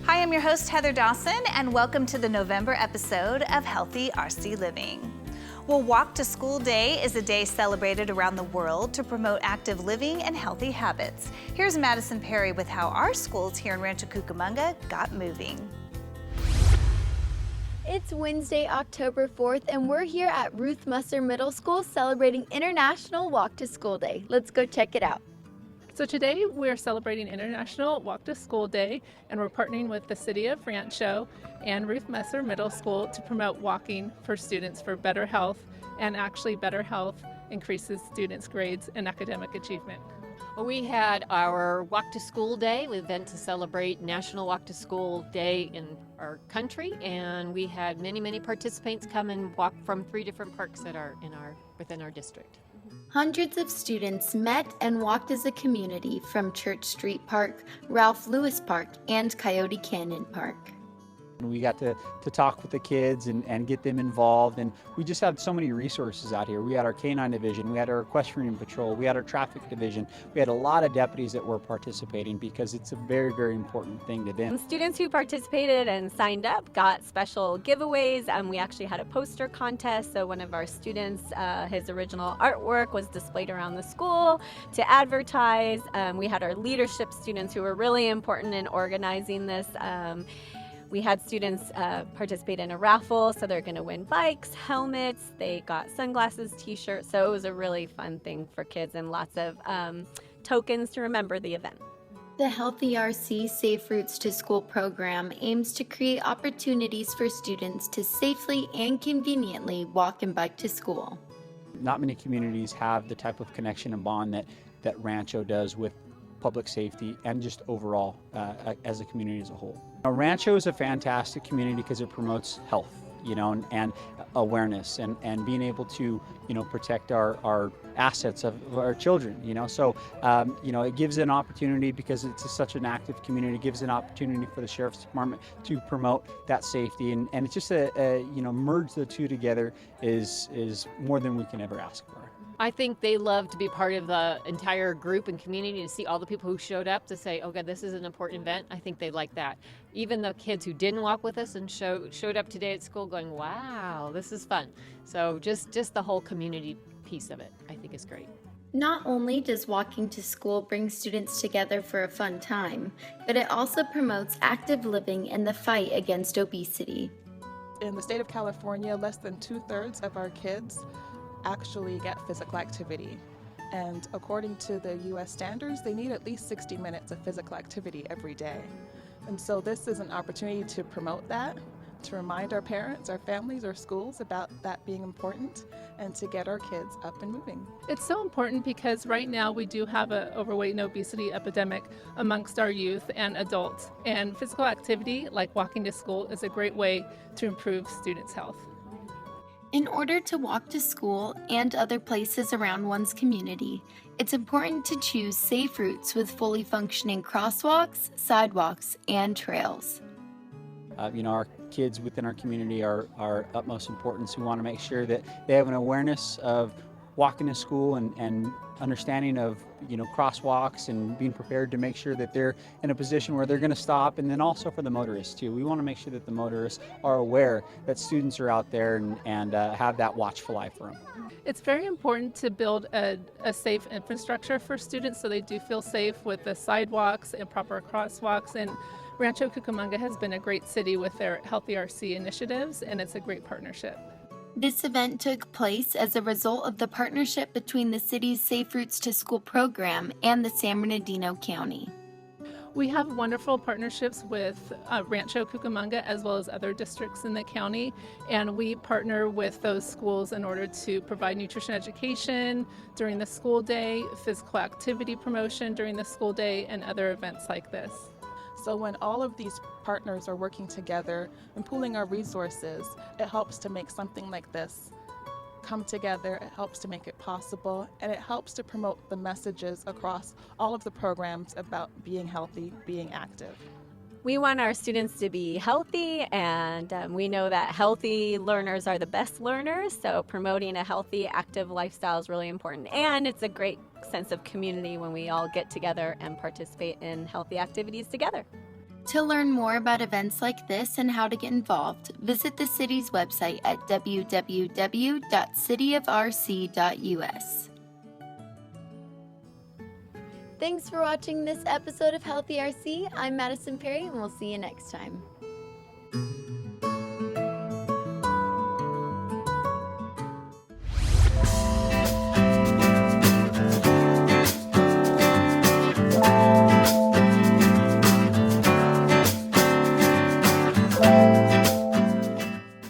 Hi, I'm your host, Heather Dawson, and welcome to the November episode of Healthy RC Living. Well, Walk to School Day is a day celebrated around the world to promote active living and healthy habits. Here's Madison Perry with how our schools here in Rancho Cucamonga got moving. It's Wednesday, October 4th, and we're here at Ruth Musser Middle School celebrating International Walk to School Day. Let's go check it out. So today we're celebrating International Walk to School Day, and we're partnering with the City of Rancho and Ruth Musser Middle School to promote walking for students for better health, and actually better health increases students' grades and academic achievement. Well, we had our Walk to School Day, an event to celebrate National Walk to School Day in our country, and we had many participants come and walk from 3 different parks that are within our district. Hundreds of students met and walked as a community from Church Street Park, Ralph Lewis Park, and Coyote Canyon Park. We got to talk with the kids and get them involved, and we just have so many resources out here. We had our K-9 division, we had our equestrian patrol, we had our traffic division. We had a lot of deputies that were participating because it's a very important thing to them. Students who participated and signed up got special giveaways. We actually had a poster contest, so one of our students, his original artwork was displayed around the school to advertise. We had our leadership students who were really important in organizing this. We had students participate in a raffle, so they're going to win bikes, helmets, they got sunglasses, t-shirts, so it was a really fun thing for kids and lots of tokens to remember the event. The Healthy RC Safe Routes to School program aims to create opportunities for students to safely and conveniently walk and bike to school. Not many communities have the type of connection and bond that Rancho does with public safety and just overall as a community as a whole. Rancho is a fantastic community because it promotes health, and awareness and being able to, protect our assets of our children, So, it gives an opportunity because it's such an active community. It gives an opportunity for the Sheriff's Department to promote that safety, and it's just merge the two together is more than we can ever ask for. I think they love to be part of the entire group and community, to see all the people who showed up to say, oh God, this is an important event. I think they like that. Even the kids who didn't walk with us and showed up today at school going, wow, this is fun. So just the whole community piece of it, I think is great. Not only does walking to school bring students together for a fun time, but it also promotes active living and the fight against obesity. In the state of California, less than 2/3 of our kids actually get physical activity. And according to the US standards, they need at least 60 minutes of physical activity every day. And so this is an opportunity to promote that, to remind our parents, our families, our schools about that being important, and to get our kids up and moving. It's so important because right now we do have an overweight and obesity epidemic amongst our youth and adults. And physical activity, like walking to school, is a great way to improve students' health. In order to walk to school and other places around one's community, it's important to choose safe routes with fully functioning crosswalks, sidewalks, and trails. Our kids within our community are utmost importance. We want to make sure that they have an awareness of walking to school and understanding of crosswalks and being prepared to make sure that they're in a position where they're going to stop, and then also for the motorists too. We want to make sure that the motorists are aware that students are out there and have that watchful eye for them. It's very important to build a safe infrastructure for students so they do feel safe with the sidewalks and proper crosswalks, and Rancho Cucamonga has been a great city with their Healthy RC initiatives, and it's a great partnership. This event took place as a result of the partnership between the city's Safe Routes to School program and the San Bernardino County. We have wonderful partnerships with Rancho Cucamonga as well as other districts in the county, and we partner with those schools in order to provide nutrition education during the school day, physical activity promotion during the school day, and other events like this. So when all of these partners are working together and pooling our resources, it helps to make something like this come together, it helps to make it possible, and it helps to promote the messages across all of the programs about being healthy, being active. We want our students to be healthy, and we know that healthy learners are the best learners, so promoting a healthy, active lifestyle is really important. And it's a great sense of community when we all get together and participate in healthy activities together. To learn more about events like this and how to get involved, visit the city's website at www.cityofrc.us. Thanks for watching this episode of Healthy RC. I'm Madison Perry, and we'll see you next time.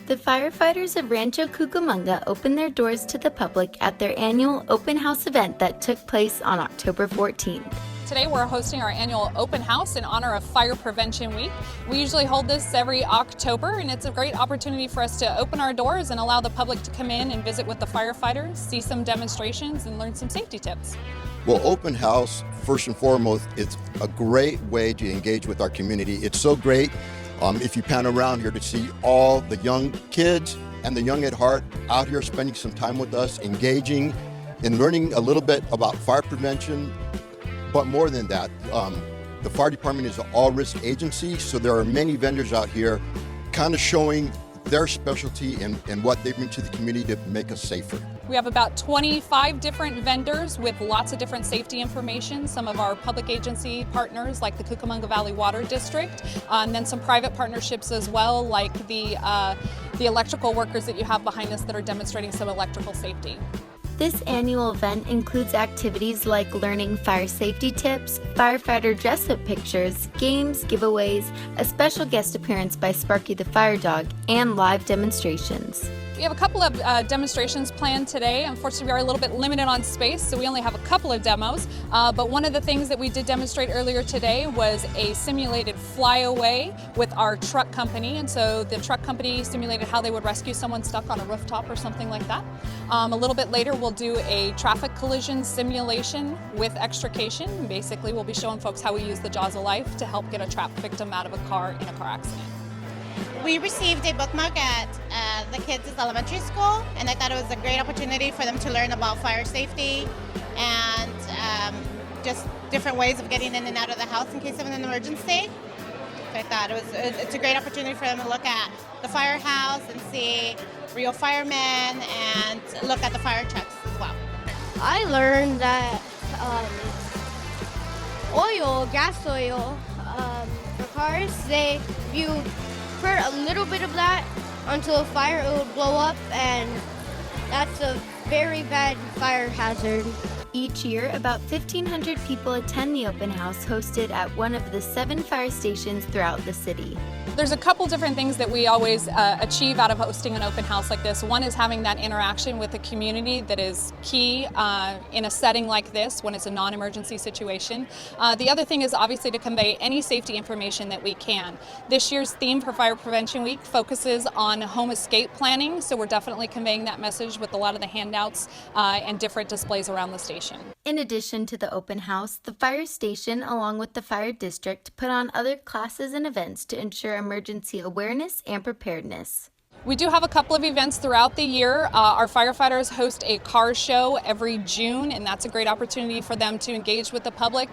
The firefighters of Rancho Cucamonga opened their doors to the public at their annual open house event that took place on October 14th. Today we're hosting our annual open house in honor of Fire Prevention Week. We usually hold this every October, and it's a great opportunity for us to open our doors and allow the public to come in and visit with the firefighters, see some demonstrations, and learn some safety tips. Well, open house, first and foremost, it's a great way to engage with our community. It's so great if you pan around here to see all the young kids and the young at heart out here spending some time with us, engaging and learning a little bit about fire prevention. But more than that, the fire department is an all-risk agency, so there are many vendors out here kind of showing their specialty and what they bring to the community to make us safer. We have about 25 different vendors with lots of different safety information, some of our public agency partners like the Cucamonga Valley Water District, and then some private partnerships as well, like the electrical workers that you have behind us that are demonstrating some electrical safety. This annual event includes activities like learning fire safety tips, firefighter dress-up pictures, games, giveaways, a special guest appearance by Sparky the Fire Dog, and live demonstrations. We have a couple of demonstrations planned today. Unfortunately, we are a little bit limited on space, so we only have a couple of demos. But one of the things that we did demonstrate earlier today was a simulated flyaway with our truck company. And so the truck company simulated how they would rescue someone stuck on a rooftop or something like that. A little bit later, we'll do a traffic collision simulation with extrication. Basically, we'll be showing folks how we use the jaws of life to help get a trapped victim out of a car in a car accident. We received a bookmark at the kids' elementary school, and I thought it was a great opportunity for them to learn about fire safety and just different ways of getting in and out of the house in case of an emergency. So I thought it's a great opportunity for them to look at the firehouse and see real firemen and look at the fire trucks as well. I learned that gas oil for cars, if you put a little bit of that onto a fire, it will blow up, and that's a very bad fire hazard. Each year, about 1,500 people attend the open house hosted at one of the 7 fire stations throughout the city. There's a couple different things that we always achieve out of hosting an open house like this. One is having that interaction with the community that is key in a setting like this when it's a non-emergency situation. The other thing is obviously to convey any safety information that we can. This year's theme for Fire Prevention Week focuses on home escape planning, so we're definitely conveying that message with a lot of the handouts and different displays around the station. In addition to the open house, the fire station, along with the fire district, put on other classes and events to ensure emergency awareness and preparedness. We do have a couple of events throughout the year. Our firefighters host a car show every June, and that's a great opportunity for them to engage with the public.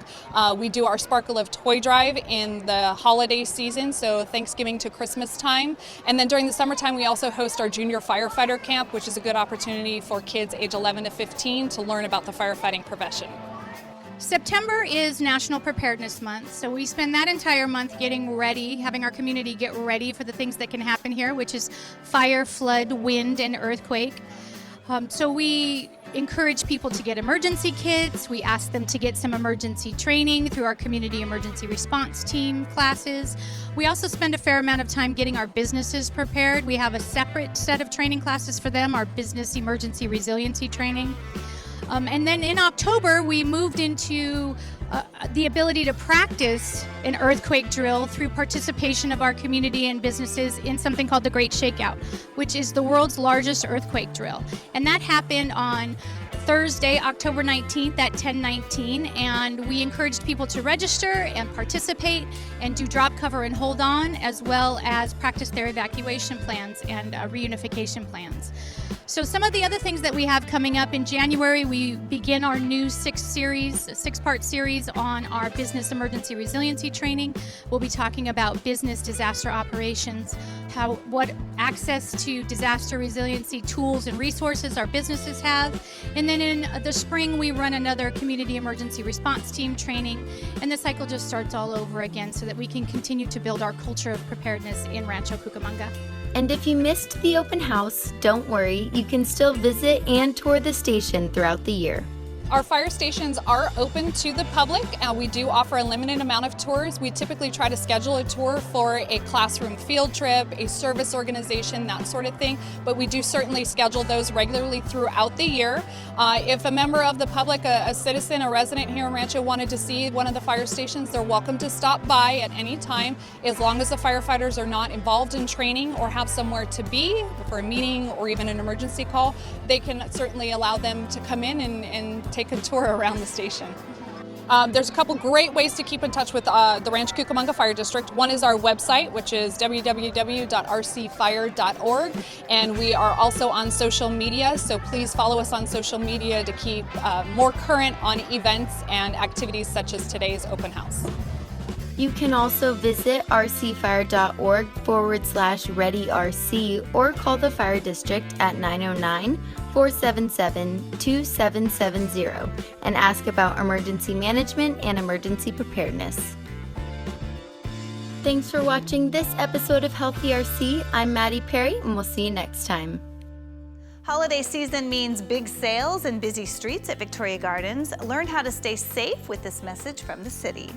We do our Sparkle of Toy Drive in the holiday season, so Thanksgiving to Christmas time. And then during the summertime, we also host our Junior Firefighter Camp, which is a good opportunity for kids age 11 to 15 to learn about the firefighting profession. September is National Preparedness Month, so we spend that entire month getting ready, having our community get ready for the things that can happen here, which is fire, flood, wind, and earthquake. So we encourage people to get emergency kits. We ask them to get some emergency training through our Community Emergency Response Team classes. We also spend a fair amount of time getting our businesses prepared. We have a separate set of training classes for them, our Business Emergency Resiliency Training. And then in October, we moved into the ability to practice an earthquake drill through participation of our community and businesses in something called the Great Shakeout, which is the world's largest earthquake drill. And that happened on Thursday, October 19th at 10:19, and we encouraged people to register and participate and do drop, cover, and hold on, as well as practice their evacuation plans and reunification plans. So some of the other things that we have coming up in January, we begin our new six-part series on our business emergency resiliency training. We'll be talking about business disaster operations, what access to disaster resiliency tools and resources our businesses have. And then in the spring, we run another community emergency response team training, and the cycle just starts all over again so that we can continue to build our culture of preparedness in Rancho Cucamonga. And if you missed the open house, don't worry, you can still visit and tour the station throughout the year. Our fire stations are open to the public, and we do offer a limited amount of tours. We typically try to schedule a tour for a classroom field trip, a service organization, that sort of thing, but we do certainly schedule those regularly throughout the year. If a member of the public, a citizen, a resident here in Rancho wanted to see one of the fire stations, they're welcome to stop by at any time, as long as the firefighters are not involved in training or have somewhere to be for a meeting or even an emergency call. They can certainly allow them to come in and take a tour around the station. There's a couple great ways to keep in touch with the Rancho Cucamonga Fire District. One is our website, which is www.rcfire.org, and we are also on social media, so please follow us on social media to keep more current on events and activities such as today's open house. You can also visit rcfire.org/readyrc or call the fire district at 909-477-2770 and ask about emergency management and emergency preparedness. Thanks for watching this episode of Healthy RC. I'm Maddie Perry, and we'll see you next time. Holiday season means big sales and busy streets at Victoria Gardens. Learn how to stay safe with this message from the city.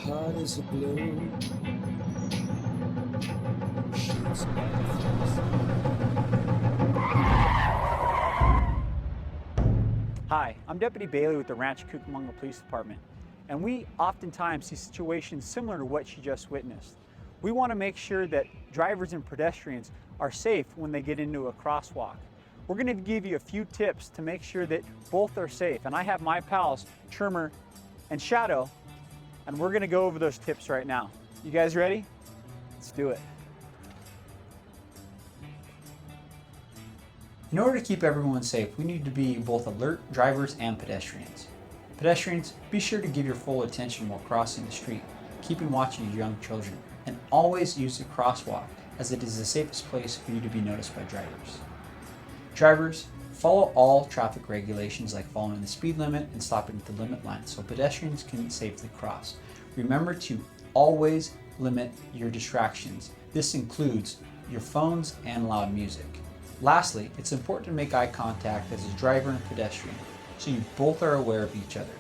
Heart is a blue. Hi, I'm Deputy Bailey with the Rancho Cucamonga Police Department, and we oftentimes see situations similar to what you just witnessed. We want to make sure that drivers and pedestrians are safe when they get into a crosswalk. We're going to give you a few tips to make sure that both are safe, and I have my pals, Trimmer and Shadow, and we're gonna go over those tips right now. You guys ready? Let's do it. In order to keep everyone safe, we need to be both alert drivers and pedestrians. Pedestrians, be sure to give your full attention while crossing the street, keeping watch of your young children, and always use the crosswalk, as it is the safest place for you to be noticed by drivers. Drivers, follow all traffic regulations like following the speed limit and stopping at the limit line so pedestrians can safely cross. Remember to always limit your distractions. This includes your phones and loud music. Lastly, it's important to make eye contact as a driver and pedestrian so you both are aware of each other.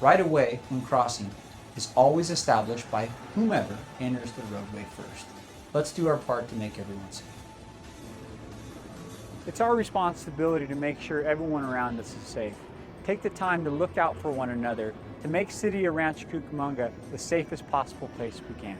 Right of way when crossing is always established by whomever enters the roadway first. Let's do our part to make everyone safe. It's our responsibility to make sure everyone around us is safe. Take the time to look out for one another to make City of Rancho Cucamonga the safest possible place we can.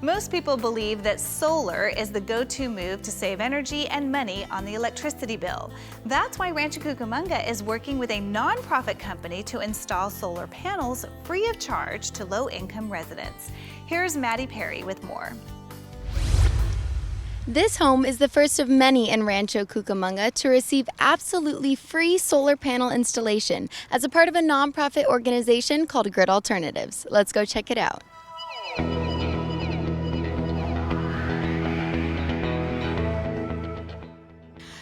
Most people believe that solar is the go-to move to save energy and money on the electricity bill. That's why Rancho Cucamonga is working with a nonprofit company to install solar panels free of charge to low-income residents. Here's Maddie Perry with more. This home is the first of many in Rancho Cucamonga to receive absolutely free solar panel installation as a part of a nonprofit organization called Grid Alternatives. Let's go check it out.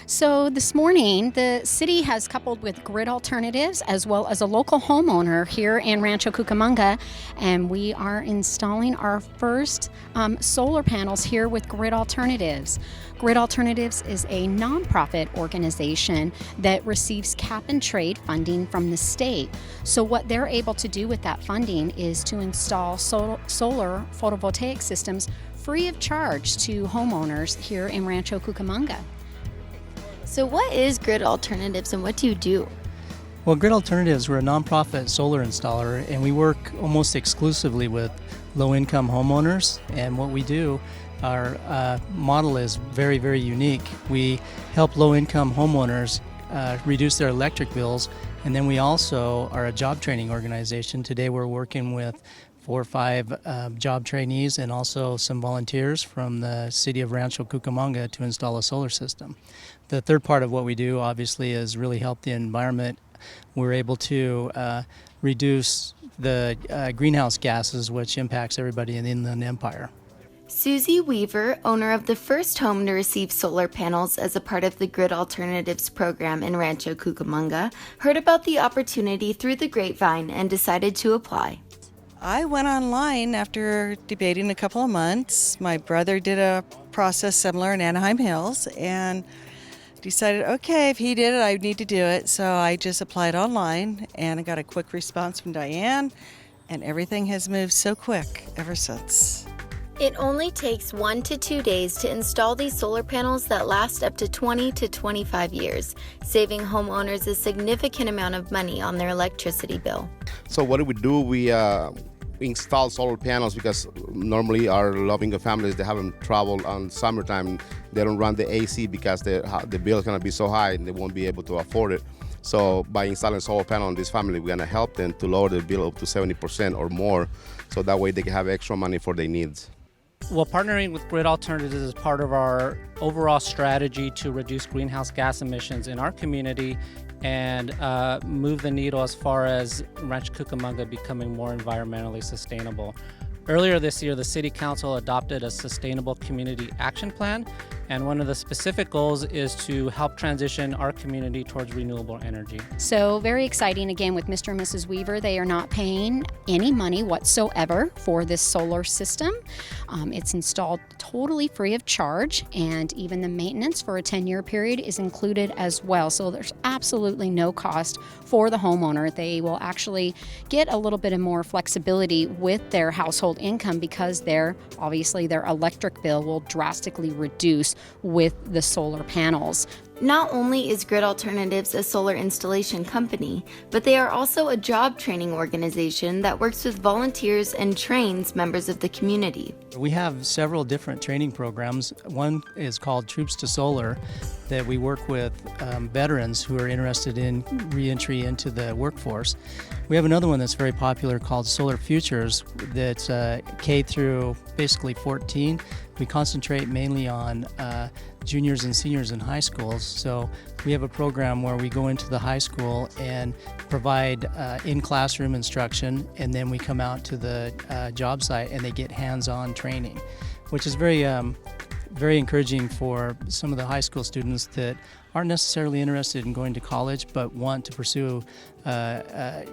So this morning, the city has coupled with Grid Alternatives as well as a local homeowner here in Rancho Cucamonga, and we are installing our first solar panels here with Grid Alternatives. Grid Alternatives is a nonprofit organization that receives cap and trade funding from the state. So what they're able to do with that funding is to install solar photovoltaic systems free of charge to homeowners here in Rancho Cucamonga. So what is Grid Alternatives and what do you do? Well, Grid Alternatives, we're a nonprofit solar installer, and we work almost exclusively with low-income homeowners. And what we do, our model is very, very unique. We help low-income homeowners reduce their electric bills, and then we also are a job training organization. Today we're working with 4 or 5 job trainees and also some volunteers from the city of Rancho Cucamonga to install a solar system. The third part of what we do, obviously, is really help the environment. We're able to reduce the greenhouse gases, which impacts everybody in the Inland Empire. Susie Weaver, owner of the first home to receive solar panels as a part of the Grid Alternatives program in Rancho Cucamonga, heard about the opportunity through the grapevine and decided to apply. I went online after debating a couple of months. My brother did a process similar in Anaheim Hills and decided, okay, if he did it, I need to do it. So I just applied online and I got a quick response from Diane, and everything has moved so quick ever since. It only takes 1 to 2 days to install these solar panels that last up to 20 to 25 years, saving homeowners a significant amount of money on their electricity bill. So what do? We install solar panels because normally our low-income families, they haven't traveled on summertime. They don't run the AC because the bill is going to be so high and they won't be able to afford it. So by installing solar panel on this family, we're going to help them to lower the bill up to 70% or more, so that way they can have extra money for their needs. Well, partnering with Grid Alternatives is part of our overall strategy to reduce greenhouse gas emissions in our community and move the needle as far as Rancho Cucamonga becoming more environmentally sustainable. Earlier this year, the City Council adopted a Sustainable Community Action Plan, and one of the specific goals is to help transition our community towards renewable energy. So very exciting again with Mr. and Mrs. Weaver. They are not paying any money whatsoever for this solar system. It's installed totally free of charge, and even the maintenance for a 10-year period is included as well. So there's absolutely no cost for the homeowner. They will actually get a little bit of more flexibility with their household income because their electric bill will drastically reduce with the solar panels. Not only is Grid Alternatives a solar installation company, but they are also a job training organization that works with volunteers and trains members of the community. We have several different training programs. One is called Troops to Solar, that we work with veterans who are interested in re-entry into the workforce. We have another one that's very popular called Solar Futures, that's K through basically 14. We concentrate mainly on juniors and seniors in high schools. So we have a program where we go into the high school and provide in-classroom instruction, and then we come out to the job site and they get hands-on training, which is very encouraging for some of the high school students that aren't necessarily interested in going to college but want to pursue a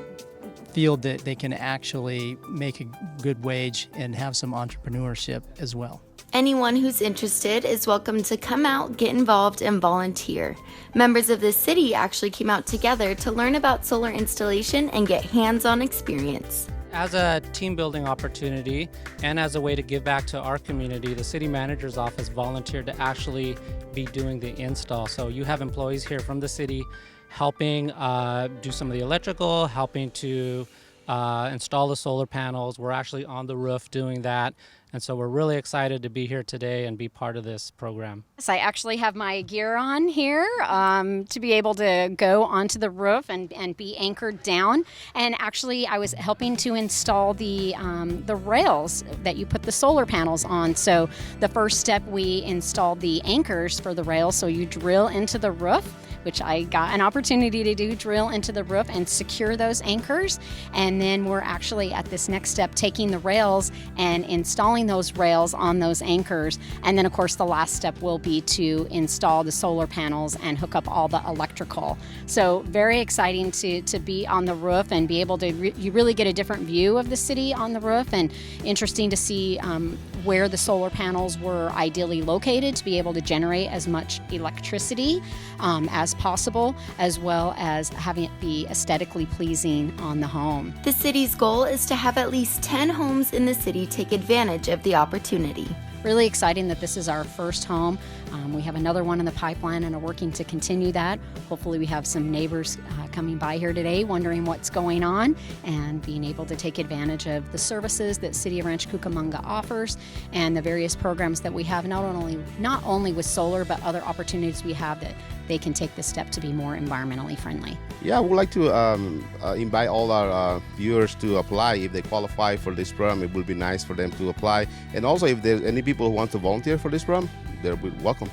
field that they can actually make a good wage and have some entrepreneurship as well. Anyone who's interested is welcome to come out, get involved, and volunteer. Members of the city actually came out together to learn about solar installation and get hands-on experience. As a team building opportunity and as a way to give back to our community, the city manager's office volunteered to actually be doing the install. So you have employees here from the city helping do some of the electrical, helping to install the solar panels. We're actually on the roof doing that. And so we're really excited to be here today and be part of this program. Yes, I actually have my gear on here to be able to go onto the roof and be anchored down. And actually, I was helping to install the rails that you put the solar panels on. So the first step, we installed the anchors for the rails. So you drill into the roof, which I got an opportunity to do, drill into the roof and secure those anchors. And then we're actually at this next step, taking the rails and installing those rails on those anchors. And then of course the last step will be to install the solar panels and hook up all the electrical. So very exciting to be on the roof and be able to, you really get a different view of the city on the roof, and interesting to see where the solar panels were ideally located to be able to generate as much electricity as possible, as well as having it be aesthetically pleasing on the home. The city's goal is to have at least 10 homes in the city take advantage of the opportunity. really exciting that this is our first home. We have another one in the pipeline and are working to continue that. Hopefully we have some neighbors coming by here today wondering what's going on and being able to take advantage of the services that City of Rancho Cucamonga offers and the various programs that we have, not only with solar, but other opportunities we have that they can take the step to be more environmentally friendly. Yeah, I would like to invite all our viewers to apply. If they qualify for this program, it would be nice for them to apply. And also, if there's any people who want to volunteer for this program, they're welcome.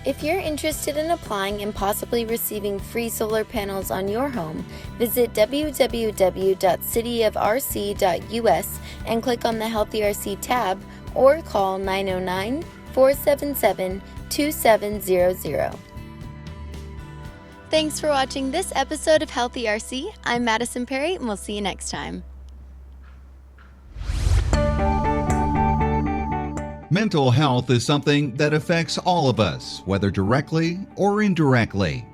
If you're interested in applying and possibly receiving free solar panels on your home, visit www.cityofrc.us and click on the Healthy RC tab or call 909-477-2700. Thanks for watching this episode of Healthy RC. I'm Madison Perry, and we'll see you next time. Mental health is something that affects all of us, whether directly or indirectly.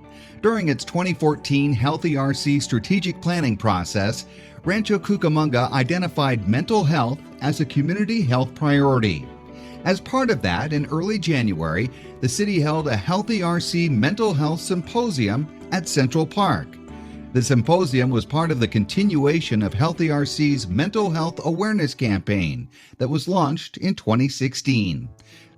During its 2014 Healthy RC strategic planning process, Rancho Cucamonga identified mental health as a community health priority. As part of that, in early January, the city held a Healthy RC Mental Health Symposium at Central Park. The symposium was part of the continuation of Healthy RC's Mental Health Awareness Campaign that was launched in 2016.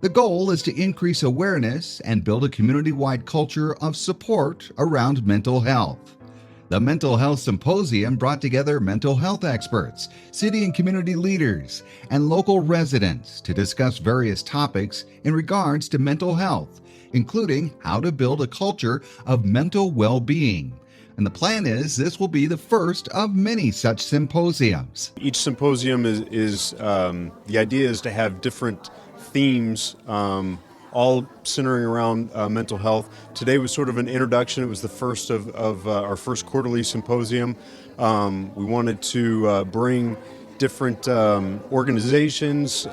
The goal is to increase awareness and build a community-wide culture of support around mental health. The Mental Health Symposium brought together mental health experts, city and community leaders, and local residents to discuss various topics in regards to mental health, including how to build a culture of mental well-being. And the plan is this will be the first of many such symposiums. Each symposium is the idea is to have different themes, all centering around mental health. Today was sort of an introduction. It was the first of our first quarterly symposium. We wanted to bring different organizations,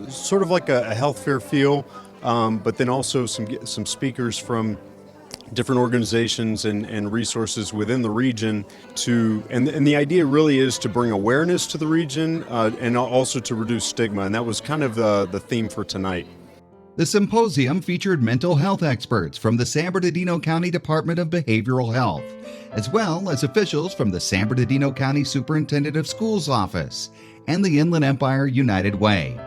sort of like a health fair feel, but then also some speakers from different organizations and resources within the region and the idea really is to bring awareness to the region and also to reduce stigma, and that was kind of the theme for tonight. The symposium featured mental health experts from the San Bernardino County Department of Behavioral Health, as well as officials from the San Bernardino County Superintendent of Schools Office and the Inland Empire United Way.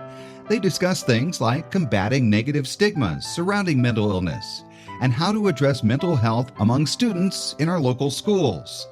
They discussed things like combating negative stigmas surrounding mental illness, and how to address mental health among students in our local schools.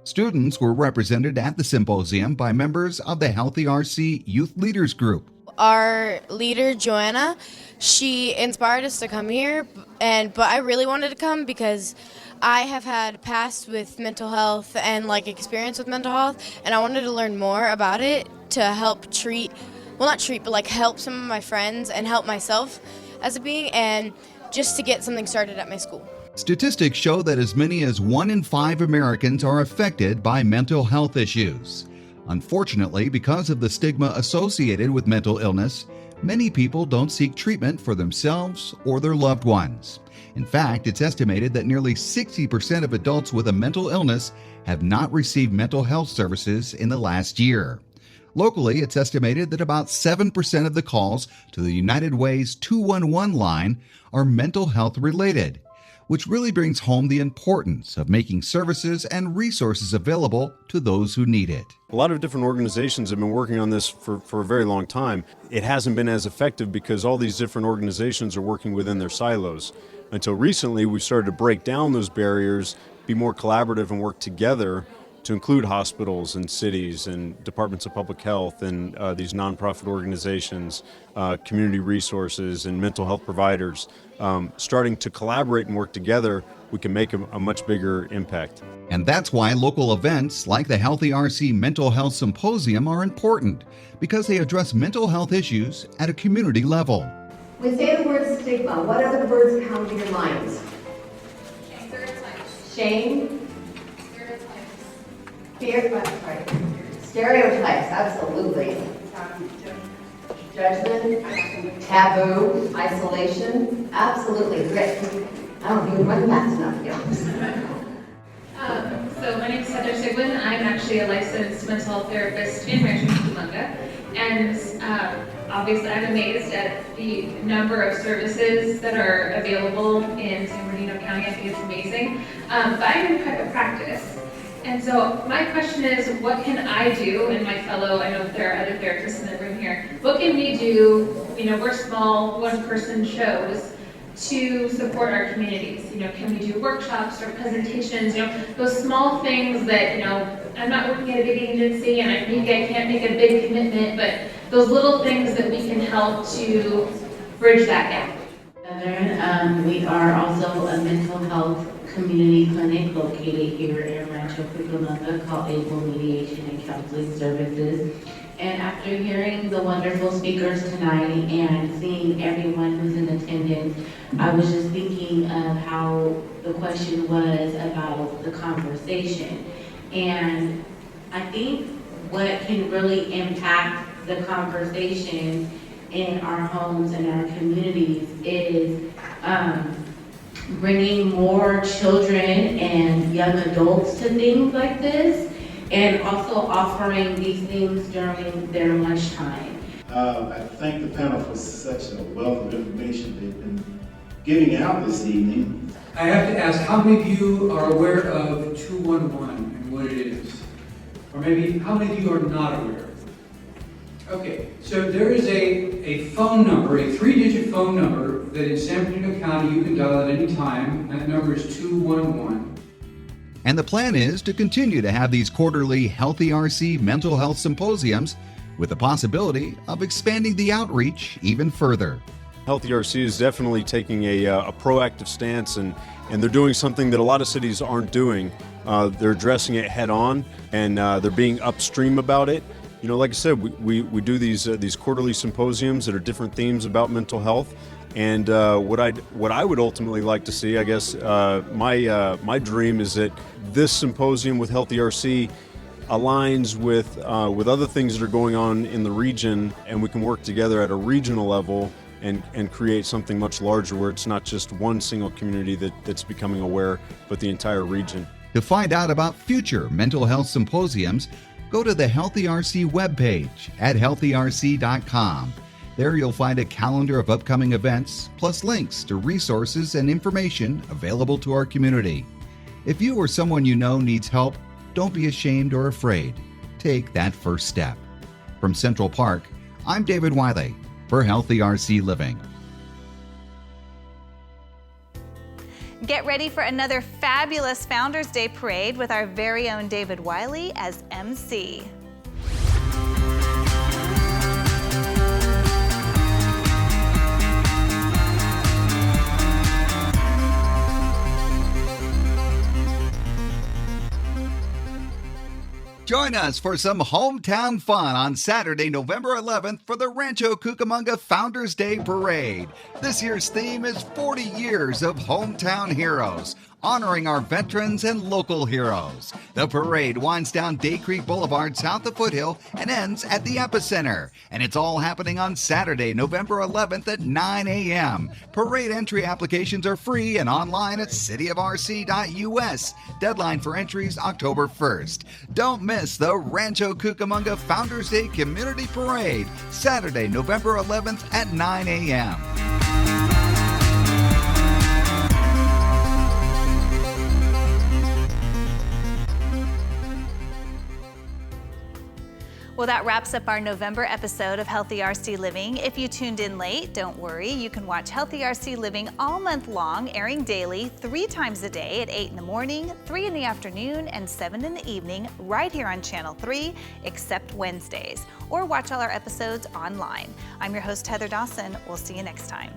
Students were represented at the symposium by members of the Healthy RC Youth Leaders Group. Our leader, Joanna, she inspired us to come here, but I really wanted to come because I have had past with mental health and experience with mental health, and I wanted to learn more about it to help help some of my friends and help myself as a being, and just to get something started at my school. Statistics show that as many as 1 in 5 Americans are affected by mental health issues. Unfortunately, because of the stigma associated with mental illness, many people don't seek treatment for themselves or their loved ones. In fact, it's estimated that nearly 60% of adults with a mental illness have not received mental health services in the last year. Locally, it's estimated that about 7% of the calls to the United Way's 211 line are mental health related, which really brings home the importance of making services and resources available to those who need it. A lot of different organizations have been working on this for a very long time. It hasn't been as effective because all these different organizations are working within their silos. Until recently, we've started to break down those barriers, be more collaborative, and work together to include hospitals and cities and departments of public health and these nonprofit organizations, community resources and mental health providers. Starting to collaborate and work together, we can make a much bigger impact. And that's why local events like the Healthy RC Mental Health Symposium are important, because they address mental health issues at a community level. When we say the word stigma, what other words come to your minds? Stereotypes. Shame. Stereotypes, absolutely. Judgment, taboo, isolation, absolutely. I don't even run fast enough, to be honest. So my name is Heather Sigwin. I I'm actually a licensed mental health therapist in Rancho Cucamonga, and obviously I'm amazed at the number of services that are available in San Bernardino County. I think it's amazing. But I'm in private practice. And so my question is, what can I do, and my fellow, I know there are other therapists in the room here, what can we do, we're small, one-person shows, to support our communities? Can we do workshops or presentations, those small things that, I'm not working at a big agency and maybe I can't make a big commitment, but those little things that we can help to bridge that gap. We are also a mental health community clinic located here in Rancho Cucamonga called Able Mediation and Counseling Services. And after hearing the wonderful speakers tonight and seeing everyone who's in attendance, I was just thinking of how the question was about the conversation. And I think what can really impact the conversation in our homes and our communities is bringing more children and young adults to things like this, and also offering these things during their lunchtime. I thank the panel for such a wealth of information they've been giving out this evening. I have to ask, how many of you are aware of 211 and what it is? Or maybe, how many of you are not aware? Okay, so there is a phone number, a 3-digit phone number that in San Bernardino County you can dial at any time. That number is 211. And the plan is to continue to have these quarterly Healthy RC mental health symposiums with the possibility of expanding the outreach even further. Healthy RC is definitely taking a proactive stance, and they're doing something that a lot of cities aren't doing. They're addressing it head on, and they're being upstream about it. Like I said, we do these quarterly symposiums that are different themes about mental health. And what I would ultimately like to see, I guess, my dream is that this symposium with Healthy RC aligns with other things that are going on in the region, and we can work together at a regional level and create something much larger where it's not just one single community that's becoming aware, but the entire region. To find out about future mental health symposiums, go to the Healthy RC webpage at healthyrc.com. There you'll find a calendar of upcoming events, plus links to resources and information available to our community. If you or someone you know needs help, don't be ashamed or afraid. Take that first step. From Central Park, I'm David Wiley for Healthy RC Living. Get ready for another fabulous Founders Day parade with our very own David Wiley as MC. Join us for some hometown fun on Saturday, November 11th for the Rancho Cucamonga Founders Day Parade. This year's theme is 40 years of hometown heroes, honoring our veterans and local heroes. The parade winds down Day Creek Boulevard south of Foothill and ends at the Epicenter. And it's all happening on Saturday, November 11th at 9 a.m. Parade entry applications are free and online at cityofrc.us. Deadline for entries October 1st. Don't miss the Rancho Cucamonga Founders Day Community Parade, Saturday, November 11th at 9 a.m. Well, that wraps up our November episode of Healthy RC Living. If you tuned in late, don't worry. You can watch Healthy RC Living all month long, airing daily 3 times a day at 8 in the morning, 3 in the afternoon, and 7 in the evening, right here on Channel 3, except Wednesdays. Or watch all our episodes online. I'm your host, Heather Dawson. We'll see you next time.